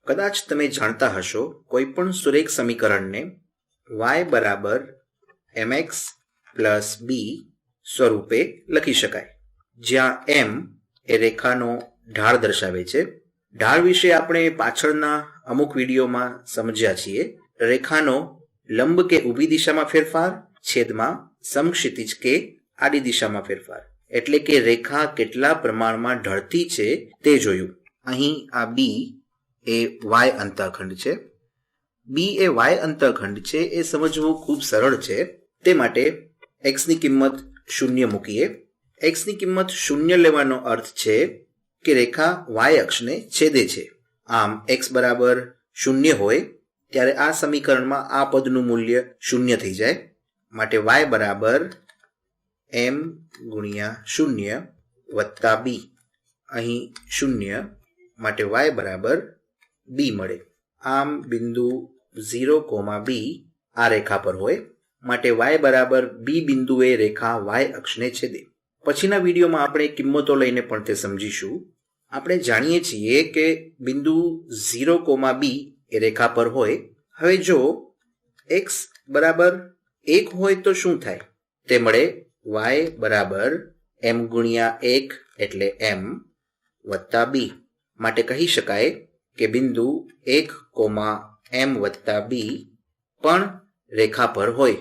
કદાચ તમે જાણતા હશો કોઈપણ સુરેખ સમીકરણને y બરાબર mx પ્લસ b સ્વરૂપે લખી શકાય, જ્યાં m એ રેખાનો ઢાળ દર્શાવે છે. ઢાળ વિશે આપણે પાછળના અમુક વિડીયોમાં સમજ્યા છીએ. રેખાનો લંબ કે ઊભી દિશામાં ફેરફાર, છેદમાં સમક્ષિતિજ કે આડી દિશામાં ફેરફાર, એટલે કે રેખા કેટલા પ્રમાણમાં ઢળતી છે તે જોયું. અહીં આ b એ y અંતઃખંડ છે. b એ y અંતઃખંડ છે એ સમજવું ખૂબ સરળ છે. તે માટે x ની કિંમત 0 મૂકીએ. x ની કિંમત 0 લેવાનો અર્થ છે કે રેખા y અક્ષને છેદે છે. આમ x બરાબર 0 હોય ત્યારે આ સમીકરણમાં આ પદનું મૂલ્ય 0 થઈ જાય. માટે y બરાબર m ગુણ્યા 0 વત્તા b. અહીં 0 માટે y બરાબર b મળે. આમ બિંદુ 0, b આ રેખા પર હોય માટે y બરાબર b બિંદુએ રેખા y અક્ષને છેદે. પછીના વિડીયોમાં આપણે કિંમતો લઈને પણ તે સમજીશું. આપણે જાણીએ છીએ કે બિંદુ 0, b એ રેખા પર હોય. હવે જો x બરાબર 1 હોય તો શું થાય? તે મળે y બરાબર m ગુણ્યા 1 એટલે m વત્તા b. માટે કહી શકાય કે બિંદુ 1, m વત્તા b પણ રેખા પર હોય.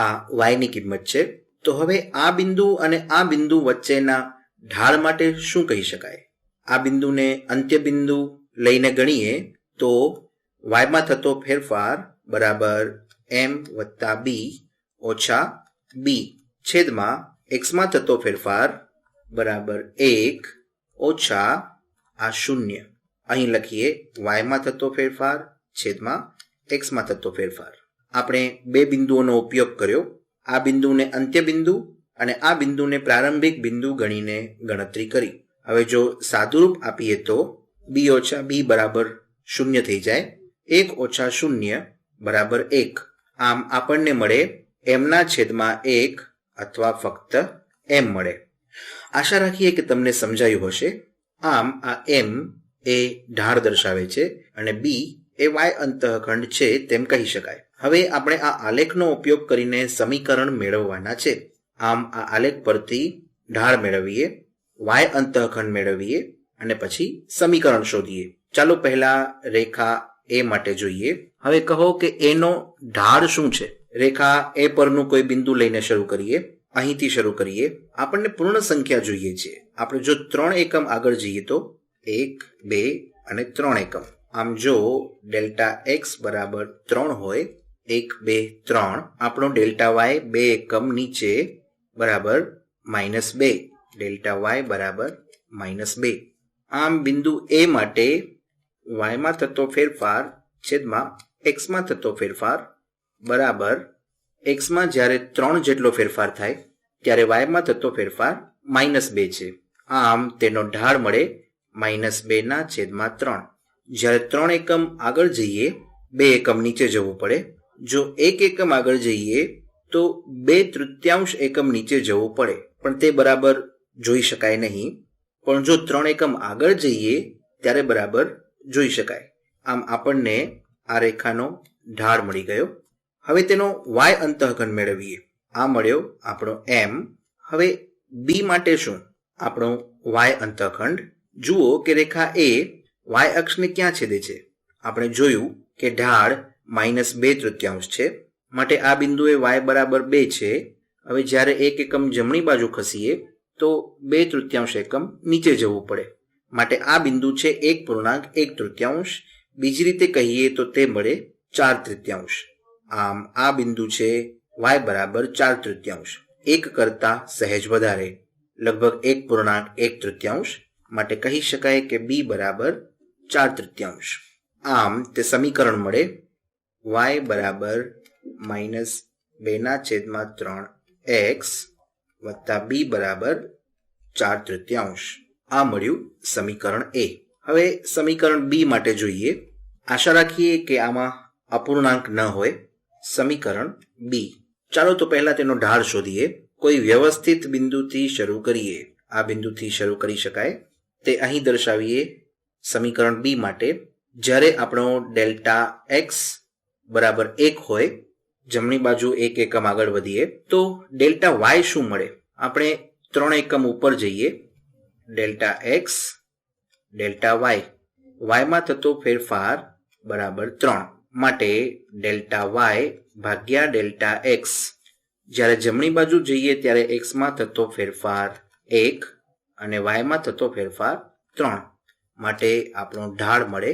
આ y ની કિંમત છે. તો હવે આ બિંદુ અને આ બિંદુ વચ્ચેના ઢાળ માટે શું કહી શકાય? આ બિંદુને અંત્ય બિંદુ લઈને ગણીએ તો y માં થતો ફેરફાર બરાબર m વત્તા b ઓછા b છેદમાં x માં થતો ફેરફાર બરાબર 1 ઓછા આ 0. અહીં લખીએ y માં થતો ફેરફાર છેદમાં x માં થતો ફેરફાર. આપણે બે બિંદુઓનો ઉપયોગ કર્યો. આ બિંદુને અંત્ય બિંદુ અને આ બિંદુને પ્રારંભિક બિંદુ ગણીને ગણતરી કરી. હવે જો સાદુરૂપ આપીએ તો b ઓછા b બરાબર 0 થઈ જાય. 1 ઓછા 0 બરાબર 1. આમ આપણને મળે m ના છેદમાં 1 અથવા ફક્ત m મળે. આશા રાખીએ કે તમને સમજાયું હશે. આમ આ m એ ઢાળ દર્શાવે છે અને b એ y અંતઃખંડ છે તેમ કહી શકાય. હવે આપણે આ આલેખનો ઉપયોગ કરીને સમીકરણ મેળવવાના છે. આમ આ આલેખ પરથી ઢાળ મેળવીએ, y અંતઃખંડ મેળવીએ અને પછી સમીકરણ શોધીએ. ચાલો પહેલા રેખા a માટે જોઈએ. હવે કહો કે a નો ઢાળ શું છે? રેખા a પરનું કોઈ બિંદુ લઈને શરૂ કરીએ. અહીંથી શરૂ કરીએ. આપણને પૂર્ણ સંખ્યા જોઈએ છે. આપણે જો 3 એકમ આગળ જઈએ તો 1, 2 અને 3 એકમ. આમ જો ડેલ્ટા x બરાબર 3 હોય, 1, 2, 3, આપણો ડેલ્ટા y 2 એકમ નીચે બરાબર -2. ડેલ્ટા y બરાબર -2. આમ બિંદુ a માટે y માં થતો ફેરફાર છેદમાં x માં થતો ફેરફાર બરાબર x માં જ્યારે 3 જેટલો ફેરફાર થાય ત્યારે y માં થતો ફેરફાર -2 છે. આમ તેનો ઢાળ મળે -2 ના છેદમાં 3. જ્યારે 3 એકમ આગળ જઈએ 2 એકમ નીચે જવું પડે. જો 1 એકમ આગળ જઈએ તો 2/3 એકમ નીચે જવું પડે, પણ તે બરાબર જોઈ શકાય નહીં. પણ જો 3 એકમ આગળ જઈએ ત્યારે બરાબર જોઈ શકાય. આમ આપણને આ રેખાનો ઢાળ મળી ગયો. હવે તેનો y અંતઃખંડ મેળવીએ. આ મળ્યો આપણો m. હવે b માટે શું? આપણો y અંતઃખંડ. જુઓ કે રેખા a y અક્ષને ક્યાં છેદે છે? આપણે જોયું કે ઢાળ -2/3 છે. માટે આ બિંદુએ y બરાબર 2 છે. હવે જ્યારે 1 એકમ જમણી બાજુ ખસીએ તો 2/3 એકમ નીચે જવું પડે. માટે આ બિંદુ છે 1.1/3. બીજી રીતે કહીએ તો તે મળે 4/3. આમ આ બિંદુ છે y બરાબર 4/3. 1 કરતા સહેજ વધારે, લગભગ 1.1/3. માટે કહી શકાય કે b બરાબર 4/3. આમ તે સમીકરણ મળે y બરાબર -2/3x વત્તા b બરાબર 4/3. આ મળ્યું સમીકરણ a. હવે સમીકરણ b માટે જોઈએ. આશા રાખીએ કે આમાં અપૂર્ણાંક ન હોય. સમીકરણ b. ચાલો તો પહેલા તેનો ઢાળ શોધીએ. કોઈ વ્યવસ્થિત બિંદુથી શરૂ કરીએ. આ બિંદુથી શરૂ કરી શકાય. તે અહીં દર્શાવીએ સમીકરણ b માટે. જ્યારે આપણો ડેલ્ટા એક્સ બરાબર 1 હોય, જમણી બાજુ 1 એકમ આગળ વધીએ તો ડેલ્ટા વાય શું મળે? આપણે 3 એકમ ઉપર જઈએ, ડેલ્ટા એક્સ ડેલ્ટા વાય, વાયમાં થતો ફેરફાર બરાબર 3, માટે ડેલ્ટા વાય ભાગ્યા ડેલ્ટા એક્સ, જ્યારે જમણી બાજુ જઈએ ત્યારે એક્સમાં થતો ફેરફાર 1 અને વાયમાં થતો ફેરફાર 3, માટે આપણો ઢાળ મળે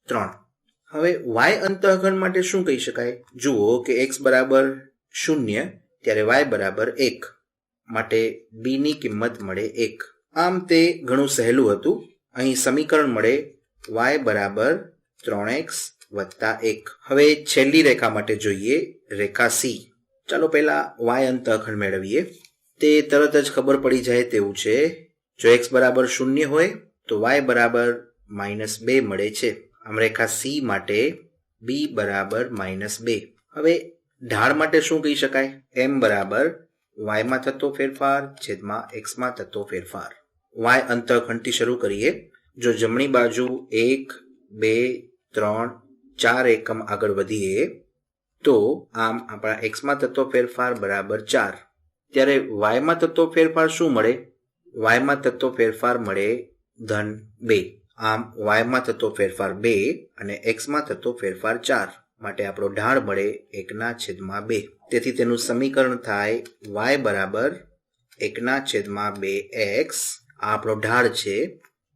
3. હવે વાય અંતઃખંડ માટે શું કહી શકાય? જુઓ કે એક્સ બરાબર 0 ત્યારે વાય બરાબર 1, માટે બી ની કિંમત મળે 1. આમ તે ઘણું સહેલું હતું. અહીં સમીકરણ મળે y બરાબર 3x વત્તા 1. હવે છેલ્લી રેખા માટે જોઈએ, રેખા સી. ચાલો પહેલા y અંતઃખંડ મેળવીએ. તે તરત જ ખબર પડી જાય તેવું છે. જો x બરાબર 0 હોય તો y બરાબર -2 મળે છે. આમ રેખા સી માટે b બરાબર -2. હવે ઢાળ માટે શું કહી શકાય? m બરાબર y માં થતો ફેરફાર છેદમાં x માં થતો ફેરફાર. y અંતઃખંડથી શરૂ કરીએ. જો જમણી બાજુ 1, 2, 3, 4 એકમ આગળ વધીએ તો આમ આપણા x માં થતો ફેરફાર બરાબર 4. ત્યારે y માં થતો ફેરફાર શું મળે? y માં થતો ફેરફાર મળે -2. આમ y માં થતો ફેરફાર 2 અને x માં થતો ફેરફાર 4, માટે આપણો ઢાળ મળે 1/2. તેથી તેનું સમીકરણ થાય y બરાબર 1/2x. આ આપણો ઢાળ છે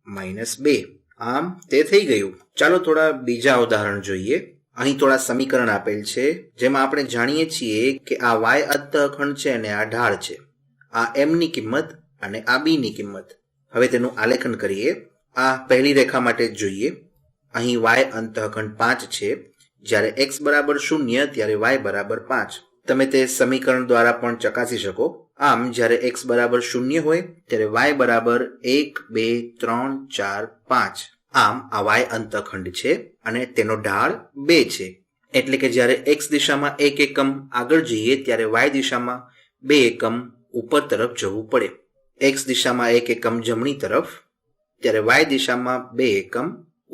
-2. આમ તે થઈ ગયું. ચાલો થોડા બીજા ઉદાહરણ જોઈએ. અહીં થોડા સમીકરણ આપેલ છે, જેમાં આપણે જાણીએ છીએ કે આ y અંતઃખંડ છે અને આ ઢાળ છે. આ m ની કિંમત અને આ b ની કિંમત. હવે તેનું આલેખન કરીએ. આ પહેલી રેખા માટે જ જોઈએ. અહીં y અંતઃખંડ 5 છે, જ્યારે x બરાબર 0 ત્યારે y બરાબર 5. તમે તે સમીકરણ દ્વારા પણ ચકાસી શકો. આમ જ્યારે x બરાબર 0 હોય ત્યારે y બરાબર 1, 2, 3, 4, 5. આમ આ y અંતઃખંડ છે અને તેનો ઢાળ 2 છે. એટલે કે જ્યારે x દિશામાં 1 એકમ આગળ જઈએ ત્યારે y દિશામાં 2 એકમ ઉપર તરફ જવું પડે. x દિશામાં 1 એકમ જમણી તરફ ત્યારે y દિશામાં 2 એકમ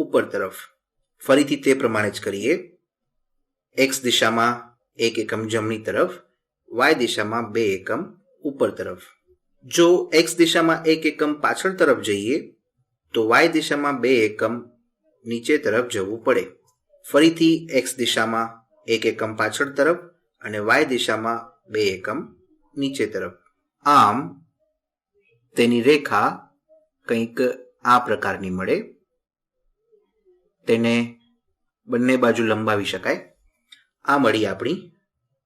ઉપર તરફ. ફરીથી તે પ્રમાણે જ કરીએ. x દિશામાં 1 એકમ જમણી તરફ, y દિશામાં 2 એકમ ઉપર તરફ. જો x દિશામાં 1 એકમ પાછળ તરફ જઈએ તો y દિશામાં 2 એકમ નીચે તરફ જવું પડે. ફરીથી x દિશામાં 1 એકમ પાછળ તરફ અને y દિશામાં 2 એકમ નીચે તરફ. આમ તેની રેખા કંઈક આ પ્રકારની મળે. તેને બંને બાજુ લંબાવી શકાય. આ મળી આપણી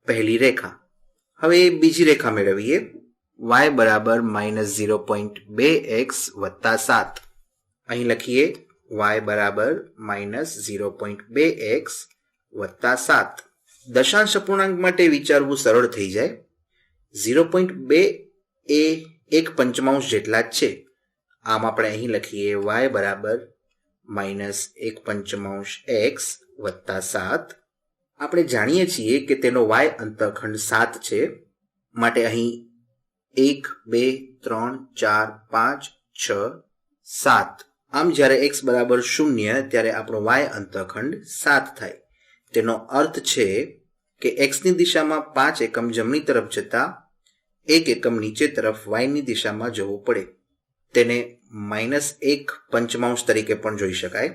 પહેલી રેખા. હવે બીજી રેખા મેળવીએ. y બરાબર -0.2x વત્તા 7. અહીં લખીએ y બરાબર -0.2x વત્તા 7. દશાંશ અપૂર્ણાંક માટે વિચારવું સરળ થઈ જાય. 0.2 એ 1/5 જેટલા જ છે. આમ આપણે અહીં લખીએ y બરાબર -1/5x વત્તા 7. આપણે જાણીએ છીએ કે તેનો y અંતઃખંડ 7 છે, માટે અહીં 1, 2, 3, 4, 5, 6, 7. આમ જ્યારે x બરાબર 0 ત્યારે આપણો y અંતઃખંડ 7 થાય. તેનો અર્થ છે કે x ની દિશામાં 5 એકમ જમણી તરફ જતા 1 એકમ નીચે તરફ y ની દિશામાં જવું પડે. તેને -1/5 તરીકે પણ જોઈ શકાય.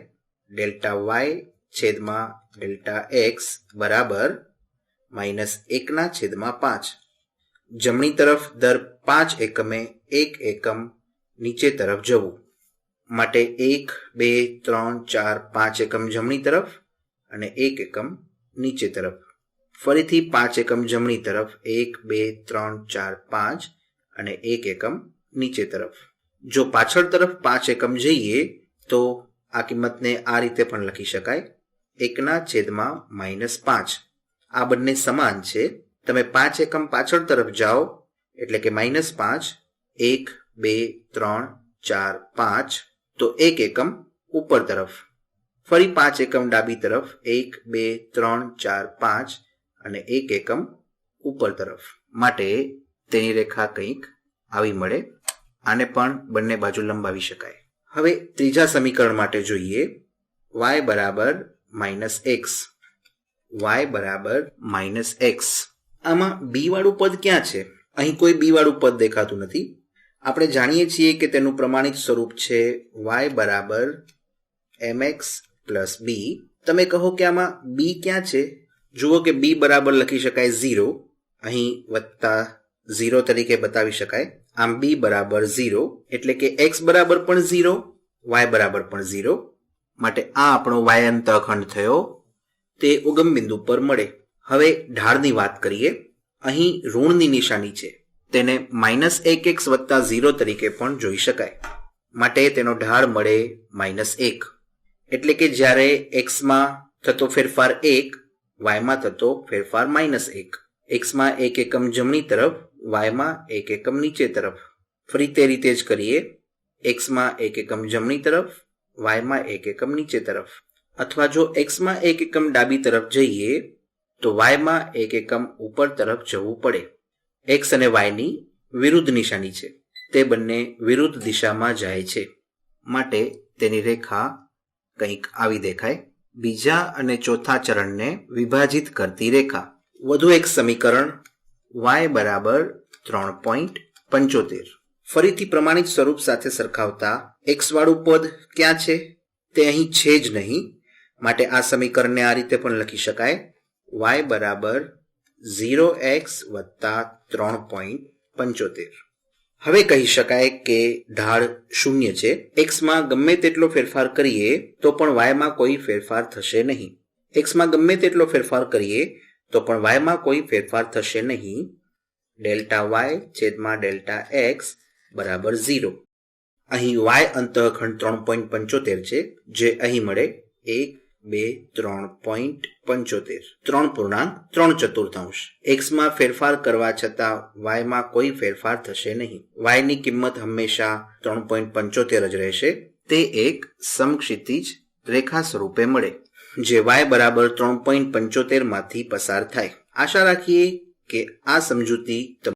ડેલ્ટા y છેદમાં ડેલ્ટા x બરાબર -1/5. જમણી તરફ દર 5 એકમે 1 એકમ નીચે તરફ જવું, માટે 1, 2, 3, 4, 5 એકમ જમણી તરફ અને 1 એકમ નીચે તરફ. ફરીથી 5 એકમ જમણી તરફ, 1, 2, 3, 4, 5 અને 1 એકમ નીચે તરફ. જો પાછળ તરફ 5 એકમ જઈએ તો આ કિંમતને આ રીતે પણ લખી શકાય, 1/5. આ બંને સમાન છે. તમે 5 એકમ પાછળ તરફ જાઓ એટલે કે -5, 1, 2, 3, 4, 5, તો 1 એકમ ઉપર તરફ. ફરી 5 એકમ ડાબી તરફ, 1, 2, 3, 4, 5 અને 1 એકમ ઉપર તરફ. માટે તેની રેખા કંઈક આવી મળે. આને પણ બંને બાજુ લંબાવી શકાય. હવે ત્રીજા સમીકરણ માટે જોઈએ. y બરાબર -x, y બરાબર -x. આમાં b વાળું પદ ક્યાં છે? અહીં કોઈ b વાળું પદ દેખાતું નથી. આપણે જાણીએ છીએ કે તેનું પ્રમાણિત સ્વરૂપ છે y બરાબર mx પ્લસ b. તમે કહો કે આમાં b ક્યાં છે? જુઓ કે b બરાબર લખી શકાય 0, અહીં +0 તરીકે બતાવી શકાય. આમ b બરાબર 0 એટલે કે x બરાબર પણ 0, y બરાબર પણ 0. માટે આ આપણો y અંતઃખંડ થયો, તે ઉગમ બિંદુ પર મળે. હવે ઢાળની વાત કરીએ. અહીં ઋણની નિશાની છે, તેને -1x + 0 તરીકે પણ જોઈ શકાય. માટે તેનો ઢાળ મળે -1. એટલે કે જ્યારે x માં થતો ફેરફાર 1, y માં થતો ફેરફાર -1. x માં 1 એકમ જમણી તરફ, y માં 1 એકમ નીચે તરફ. ફરી તે રીતે જ કરીએ. x માં 1 એકમ જમણી તરફ, y માં 1 એકમ નીચે તરફ. અથવા જો x માં 1 એકમ ડાબી તરફ જઈએ તો y માં 1 એકમ ઉપર તરફ જવું પડે. x અને y ની વિરુદ્ધ નિશાની છે, તે બંને વિરુદ્ધ દિશામાં જાય છે. માટે તેની રેખા કંઈક આવી દેખાય. બીજા અને ચોથા ચરણને વિભાજિત કરતી રેખા. વધુ એક સમીકરણ y બરાબર 3.75. ફરીથી પ્રમાણિત સ્વરૂપ સાથે સરખાવતા x વાળું પદ ક્યાં છે? તે અહીં છે જ નહીં. માટે આ સમીકરણને આ રીતે પણ લખી શકાય: y બરાબર 0x + 3.75. હવે કહી શકાય કે ઢાળ 0 છે. x માં ગમે તેટલો ફેરફાર કરીએ તો પણ y માં કોઈ ફેરફાર થશે નહીં. x માં ગમે તેટલો ફેરફાર કરીએ તો પણ y માં કોઈ ફેરફાર થશે નહીં. ∆y/∆x બરાબર 0. અહીં y અંતઃખંડ 3.75 છે, જે અહીં મળે 1, 2, 3.75, 3.34. x માં ફેરફાર કરવા છતાં y માં કોઈ ફેરફાર થશે નહીં. y ની કિંમત હંમેશા 3.75 જ રહેશે. તે એક સમક્ષિતિજ રેખા સ્વરૂપે મળે, જે y બરાબર 3.75 માંથી પસાર થાય. આશા રાખીએ કે આ સમજૂતી